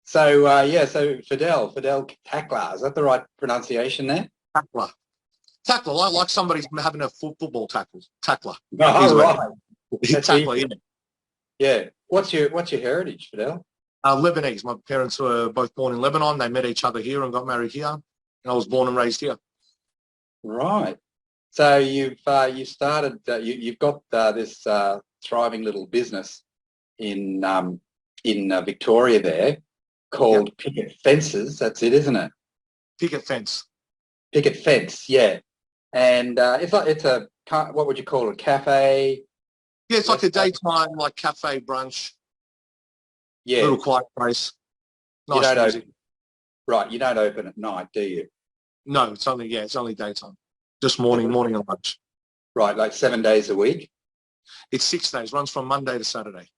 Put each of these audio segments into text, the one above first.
So Fidel Takla, is that the right pronunciation there? Takla. Takla, like somebody's having a football tackle. Takla. Oh, right. That's Takla, easy. Yeah. What's your heritage, Fidel? Lebanese. My parents were both born in Lebanon. They met each other here and got married here. And I was born and raised here. Right. So you've got this thriving little business in Victoria there Yep. called Picket Fences. That's it, isn't it? Picket fence. Picket Fence, yeah. And it's a what would you call it? Cafe, Yeah, it's like a restaurant? daytime, like cafe brunch, Yeah. little quiet place, You nice don't music. open right. You don't open at night, do you? No, it's only daytime. Just Is it morning and lunch. right? Like 7 days a week, It's 6 days, runs from Monday to Saturday.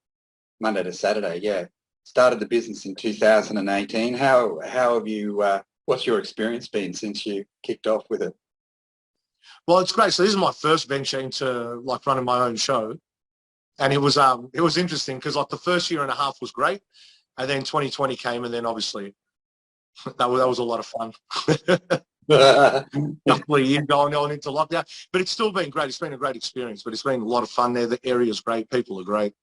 Monday to Saturday. Yeah. Started the business in 2018. How have you? What's your experience been since you kicked off with it? Well, it's great. So this is my first venture into like running my own show. And it was interesting because like the first year and a half was great. And then 2020 came and then obviously that was a lot of fun. Couple of years going on into lockdown. But it's still been great. It's been a great experience, but it's been a lot of fun there. The area's great. People are great.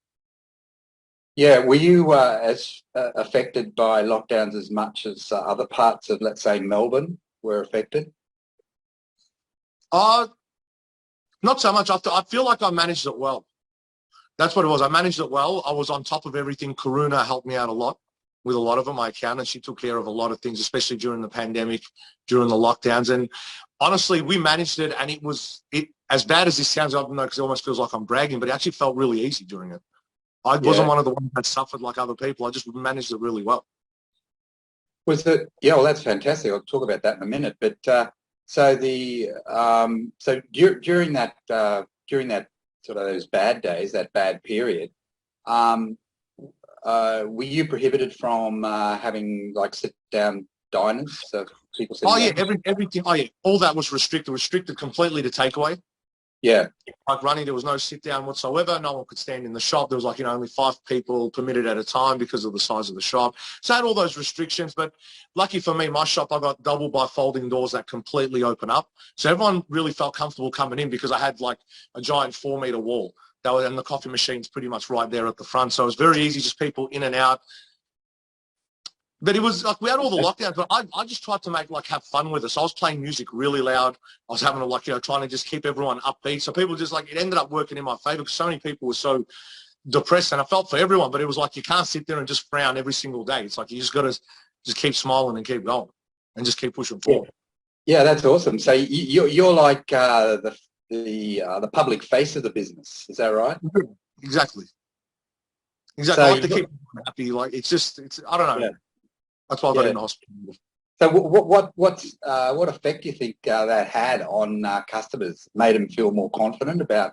Yeah, were you as affected by lockdowns as much as other parts of, let's say, Melbourne were affected? Uh, Not so much. I feel like I managed it well. That's what it was. I managed it well. I was on top of everything. Karuna helped me out a lot with a lot of it. My accountant, she took care of a lot of things, especially during the pandemic, during the lockdowns. And honestly, we managed it. And it as bad as this sounds, I don't know, because it almost feels like I'm bragging, but it actually felt really easy during it. I wasn't Yeah. one of the ones that suffered like other people. I just managed it really well. Was it? Yeah, well, that's fantastic. I'll talk about that in a minute. But during that sort of those bad days, that bad period, um, were you prohibited from having like sit down diners, so people Oh sitting yeah, down? everything. Oh yeah, all that was restricted completely to takeaway. Yeah. Like running, there was no sit down whatsoever. No one could stand in the shop. There was like, only 5 people permitted at a time because of the size of the shop. So I had all those restrictions, but lucky for me, my shop, I got double bifolding doors that completely open up. So everyone really felt comfortable coming in because I had like a giant 4 meter wall. And the coffee machine's pretty much right there at the front. So it was very easy, just people in and out. But it was like we had all the lockdowns, but I just tried to have fun with it. So I was playing music really loud. I was having trying to just keep everyone upbeat. So people just it ended up working in my favor because so many people were so depressed, and I felt for everyone. But it was like you can't sit there and just frown every single day. It's like you just got to just keep smiling and keep going and just keep pushing Yeah. forward. Yeah, that's awesome. So you're like the public face of the business. Is that right? Exactly. So I like to keep everyone happy. Like it's I don't know. yeah, That's why I got yeah. into hospital. So what effect do you think that had on customers? Made them feel more confident about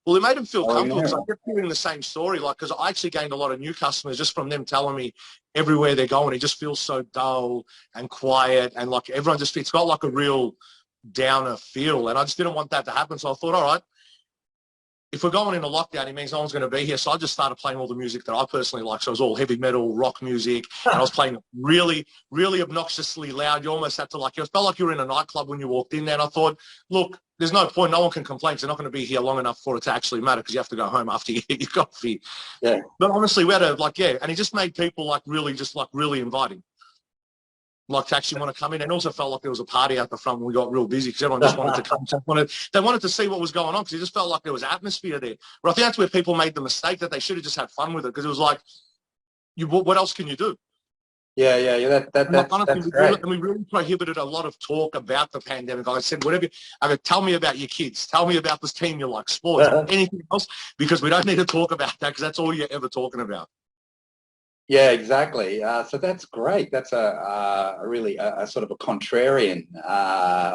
Well, it made them feel going comfortable because I there? kept hearing the same story. Because I actually gained a lot of new customers just from them telling me everywhere they're going, it just feels so dull and quiet, and like everyone it's got like a real downer feel, and I just didn't want that to happen. So I thought, all right, if we're going into lockdown, it means no one's going to be here. So I just started playing all the music that I personally like. So it was all heavy metal, rock music, and I was playing really, really obnoxiously loud. You almost had to it felt like you were in a nightclub when you walked in there. And I thought, look, there's no point. No one can complain. They're not going to be here long enough for it to actually matter because you have to go home after you eat your coffee. Yeah. But honestly, we had and it just made people really inviting. To actually want to come in, and also felt like there was a party out the front when we got real busy because everyone just wanted to come. They wanted to see what was going on because it just felt like there was atmosphere there. But I think that's where people made the mistake that they should have just had fun with it because it was like, what else can you do? Yeah. Honestly, That's great. we really prohibited a lot of talk about the pandemic. I said, whatever. I go, tell me about your kids. Tell me about this team you like, sports, anything else, because we don't need to talk about that because that's all you're ever talking about. Yeah, exactly. So that's great. That's a really a sort of a contrarian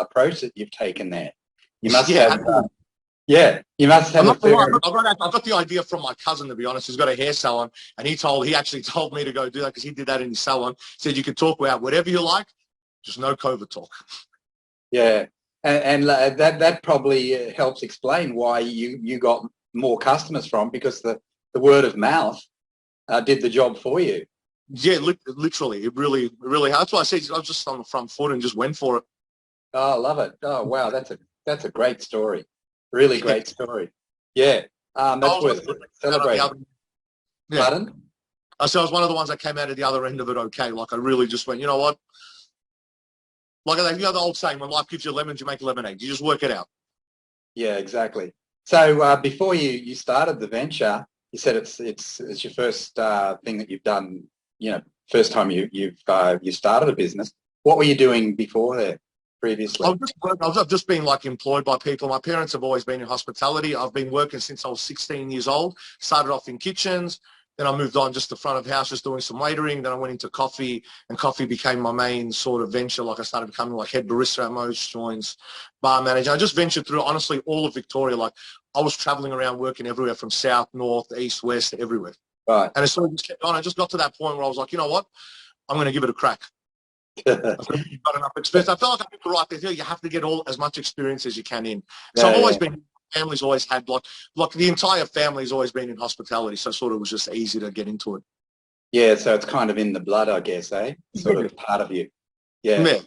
approach that you've taken there. You must Yeah, have, you must I'm have a not gonna lie, fair. I got the idea from my cousin, to be honest, who's got a hair salon, and he actually told me to go do that because he did that in his salon. He said you can talk about whatever you like, just no COVID talk. Yeah, and that probably helps explain why you got more customers from because the word of mouth did the job for you. Yeah, literally, it really. That's why I said I was just on the front foot and just went for it. Oh, I love it. Oh, wow. That's a great story. Really Yeah, great story. Yeah. I That's was one worth of the ones that came out of the celebrating. other. Yeah, Pardon? I was one of the ones that came out of the other end of it okay. Like I really just went, you know what? Like the old saying, when life gives you lemons, you make lemonade. You just work it out. Yeah, exactly. So before you started the venture, you said it's your first thing that you've done. You know, first time you started a business. What were you doing before there previously? I've just been like employed by people. My parents have always been in hospitality. I've been working since I was 16 years old. Started off in kitchens. Then I moved on just the front of house, just doing some waitering. Then I went into coffee, and coffee became my main sort of venture. Like I started becoming like head barista at most joints, bar manager. I just ventured through, honestly, all of Victoria. Like I was traveling around working everywhere from south, north, east, west, everywhere. Right. And it sort of just kept on. I just got to that point where I was like, you know what? I'm going to give it a crack. I feel like you've got enough experience. I felt like I did the right thing. You have to get all as much experience as you can in. So Yeah, I've always yeah. been, family's always had like the entire family's always been in hospitality. So sort of was just easy to get into it. Yeah, so it's kind of in the blood, I guess, eh? Sort Yeah. of part of you. Yeah. Yeah.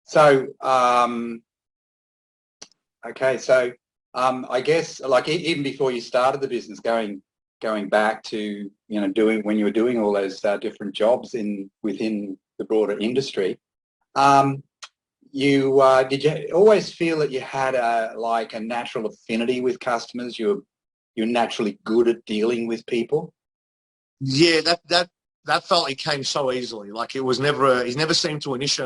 So, okay, so I guess like even before you started the business, going back to doing when you were doing all those different jobs in within the broader industry, um, you did you always feel that you had a natural affinity with customers? You're naturally good at dealing with people. Yeah, that felt it came so easily. Like it was never, it never seemed to an issue.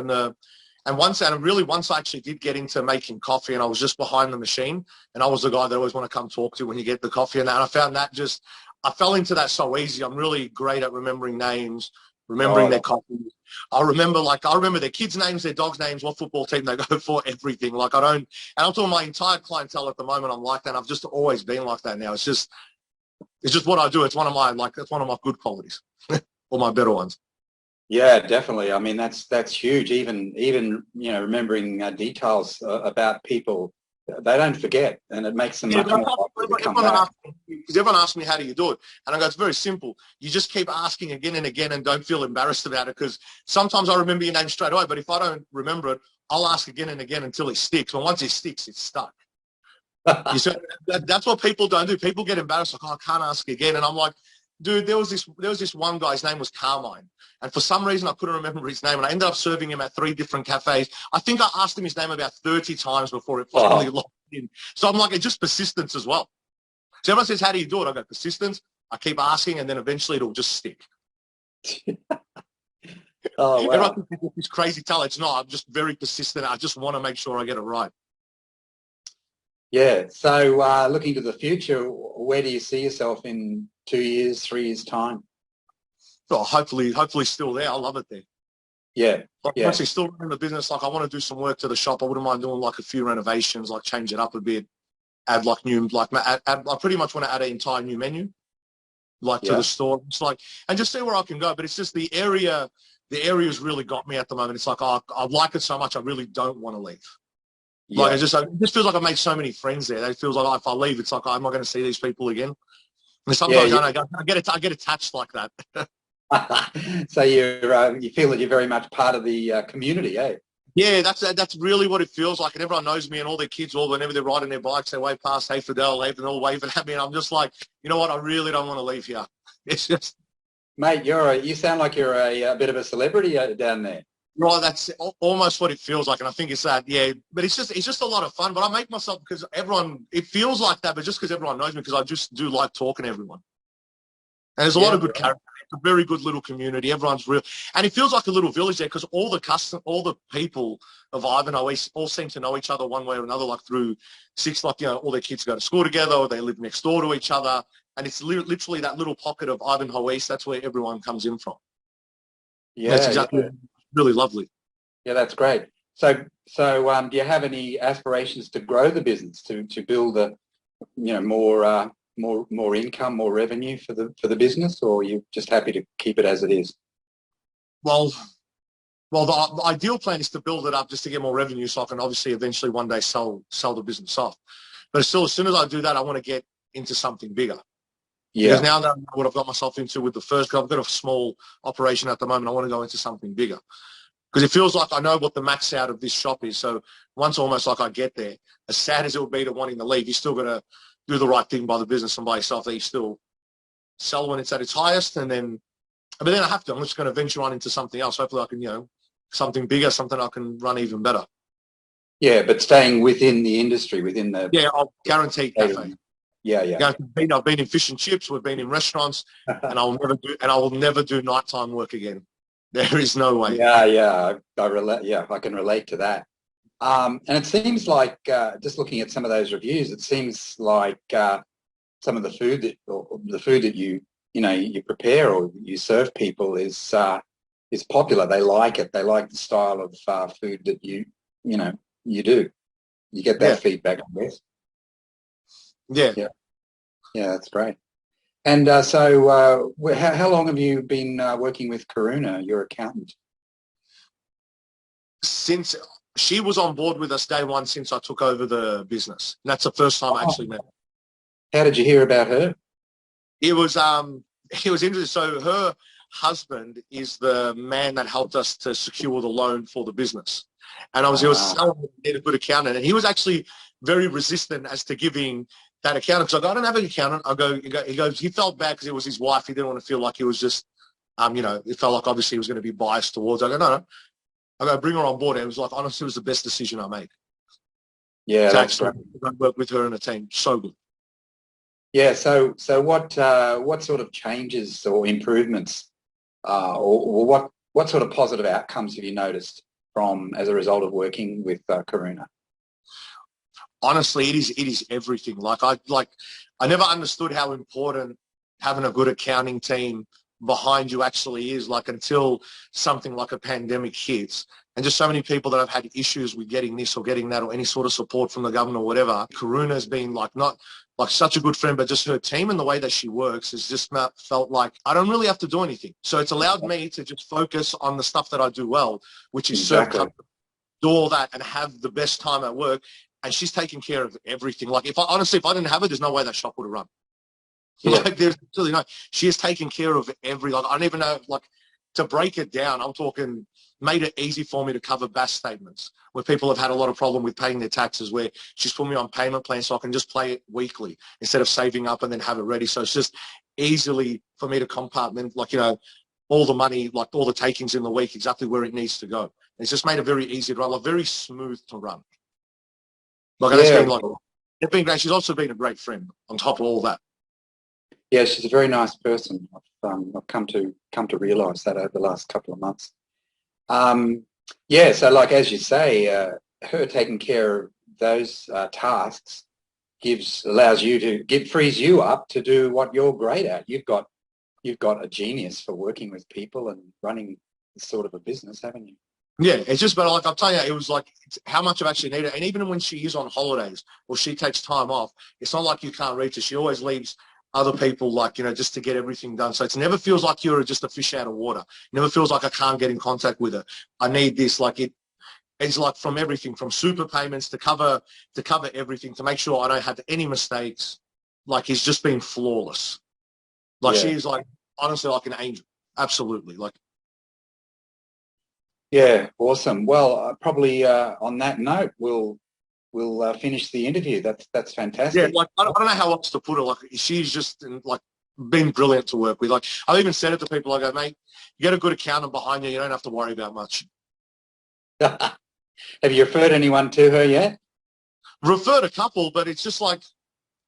And once I actually did get into making coffee, and I was just behind the machine, and I was the guy they always want to come talk to when you get the coffee and that. And I found that just, I fell into that so easy. I'm really great at remembering names, remembering their Oh, coffee. I remember their kids' names, their dogs' names, what football team they go for, everything. Like I don't, and I'm talking my entire clientele at the moment. I'm like that. I've just always been like that now. It's just what I do. It's it's one of my good qualities, or my better ones. yeah, definitely. I mean, that's huge. Even remembering details about people, they don't forget, and it makes them Yeah, much but I more can't, likely to come everyone back. asks me, because everyone asks me, how do you do it? And I go, it's very simple. You just keep asking again and again and don't feel embarrassed about it, because sometimes I remember your name straight away, but if I don't remember it, I'll ask again and again until it sticks. And once it sticks, it's stuck. You see, that's what people don't do. People get embarrassed, like, oh, I can't ask again. And I'm like, dude, there was this one guy, his name was Carmine. And for some reason, I couldn't remember his name. And I ended up serving him at 3 different cafes. I think I asked him his name about 30 times before it finally Oh, locked in. So I'm like, it's just persistence as well. So everyone says, how do you do it? I go, persistence. I keep asking, and then eventually it'll just stick. oh, Everyone wow. thinks it's this crazy talent. It's not. I'm just very persistent. I just want to make sure I get it right. Yeah. So, looking to the future, where do you see yourself in 2 years, 3 years' time? So hopefully still there. I love it there. Yeah. Like Yeah. honestly, still running the business. Like I want to do some work to the shop. I wouldn't mind doing like a few renovations, like change it up a bit, add like new, like I pretty much want to add an entire new menu, like to the Yeah. store. It's like, and just see where I can go. But it's just the area. The area's really got me at the moment. It's like, oh, I like it so much, I really don't want to leave. Like Yeah. it just feels like I've made so many friends there. It feels like, oh, if I leave, it's like, oh, I'm not going to see these people again. And Yeah. sometimes I get attached like that. So you feel that you're very much part of the community, eh? Yeah, that's really what it feels like. And everyone knows me, and all their kids, all whenever they're riding their bikes, they wave past, hey Fidel, and all waving at me, and I'm just like, you know what? I really don't want to leave here. It's just Mate, you sound like you're a bit of a celebrity down there. right. That's almost what it feels like, and I think it's that. Yeah, but it's just a lot of fun. But I make myself because everyone. It feels like that, but just because everyone knows me, because I just do like talking to everyone. And there's a lot Yeah. of good character. It's a very good little community. Everyone's real, and it feels like a little village there because all the people of Ivanhoe all seem to know each other one way or another, like through all their kids go to school together, or they live next door to each other, and it's literally that little pocket of Ivanhoe East. That's where everyone comes in from. And that's Yeah. exactly Yeah. really lovely. Yeah. That's great. So, do you have any aspirations to grow the business to build more income, more revenue for the business, or are you just happy to keep it as it is? Well, the ideal plan is to build it up just to get more revenue, so I can obviously eventually one day sell the business off. But still, as soon as I do that, I want to get into something bigger. Because Yeah. now that I know what I've got myself into with the first, I've got a small operation at the moment. I want to go into something bigger because it feels like I know what the max out of this shop is. So once almost like I get there, as sad as it would be to wanting to leave, you still got to do the right thing by the business and by yourself, that you still sell when it's at its highest. But then I have to. I'm just going to venture on into something else. Hopefully I can, something bigger, something I can run even better. Yeah, but staying within the industry, within the... Yeah, I'll guarantee cafe. Yeah, yeah. I've been in fish and chips. We've been in restaurants, and I will never do nighttime work again. There is no way. Yeah, yeah. I relate. Yeah, I can relate to that. And it seems like, just looking at some of those reviews, it seems like some of the food that you prepare or you serve people is popular. They like it. They like the style of food that you do. You get that feedback, I guess. Yeah. Yeah, yeah, that's great. And so, how long have you been working with Karuna, your accountant? Since she was on board with us day one, since I took over the business. And that's the first time I actually met her. How did you hear about her? It was interesting. So her husband is the man that helped us to secure the loan for the business. And he was telling me he need a good accountant. And he was actually very resistant as to giving that accountant. Because I go, I don't have an accountant. He goes, he felt bad because it was his wife. He didn't want to feel like he was just, it felt like obviously he was going to be biased towards. I go, no. I go, bring her on board. And it was like, honestly, it was the best decision I made. Yeah, that's great. Work with her and a team. So good. Yeah. So what sort of changes or improvements, or what sort of positive outcomes have you noticed as a result of working with Karuna? Honestly, it is everything. I never understood how important having a good accounting team behind you actually is, until something like a pandemic hits. And just so many people that have had issues with getting this or getting that or any sort of support from the government or whatever. Karuna has been not such a good friend, but just her team and the way that she works has just felt like I don't really have to do anything. So it's allowed me to just focus on the stuff that I do well, which is serve customers, do all that and have the best time at work. And she's taking care of everything. If I didn't have her, there's no way that shop would have run. Yeah. There's really no. She has taken care of every. I don't even know. To break it down, I'm talking made it easy for me to cover BAS statements where people have had a lot of problem with paying their taxes. Where she's put me on payment plans so I can just pay it weekly instead of saving up and then have it ready. So it's just easily for me to compartment all the money, all the takings in the week, exactly where it needs to go. It's just made it very easy to run, very smooth to run. It's been great. She's also been a great friend on top of all that. Yeah, she's a very nice person. I've come to realise that over the last couple of months. So as you say, her taking care of those tasks frees you up to do what you're great at. You've got a genius for working with people and running this sort of a business, haven't you? Yeah, it's just, but I'll tell you, it was how much I've actually needed. And even when she is on holidays or she takes time off, it's not like you can't reach her. She always leaves other people, just to get everything done. So it never feels like you're just a fish out of water. It never feels like I can't get in contact with her. I need this. It's from everything from super payments to cover everything, to make sure I don't have any mistakes. It's just been flawless. She's honestly like an angel. Absolutely. Yeah, awesome. Well, probably on that note, we'll finish the interview. That's fantastic. Yeah, I don't know how else to put it. She's just been brilliant to work with. I've even said it to people. I go, mate, you get a good accountant behind you. You don't have to worry about much. Have you referred anyone to her yet? Referred a couple, but it's just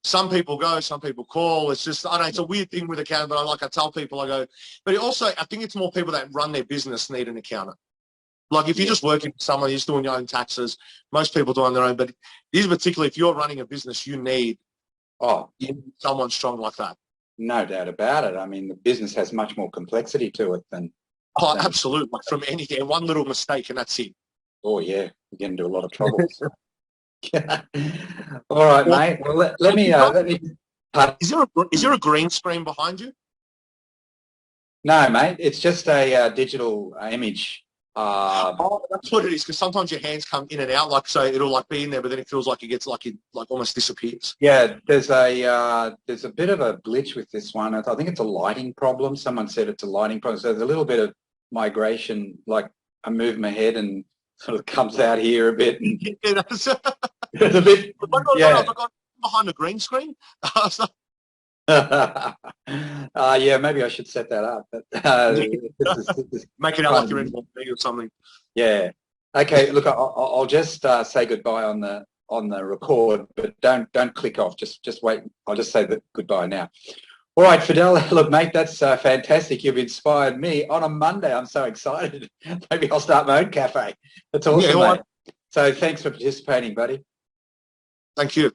some people go, some people call. It's just, I know it's a weird thing with accounting, but I tell people, I go, but also I think it's more people that run their business need an accountant. If you're just working for someone, you're just doing your own taxes, most people do on their own. But these particularly, if you're running a business, you need someone strong like that. No doubt about it. I mean, the business has much more complexity to it than... Oh, absolutely. From anything, one little mistake and that's it. Oh, yeah. You get into a lot of trouble. All right, mate. Well, let me... Is there a green screen behind you? No, mate. It's just a digital image Oh, that's what it is. Because sometimes your hands come in and out, like so it'll like be in there, but then it feels like it gets like it like almost disappears. Yeah, there's a bit of a glitch with this one. I think it's a lighting problem. Someone said it's a lighting problem. So there's a little bit of migration, like I move my head and sort of comes out here a bit. And Yeah, that's, it's a bit, yeah. I got behind the green screen. So, Yeah, maybe I should set that up. But, this is make it out kind like you're in of, one or something. yeah. Okay, look, I'll just say goodbye on the record, but don't click off. Just wait. I'll just say that goodbye now. All right, Fidel. Look, mate, that's fantastic. You've inspired me on a Monday. I'm so excited. Maybe I'll start my own cafe. That's awesome, Yeah, mate. So thanks for participating, buddy. thank you.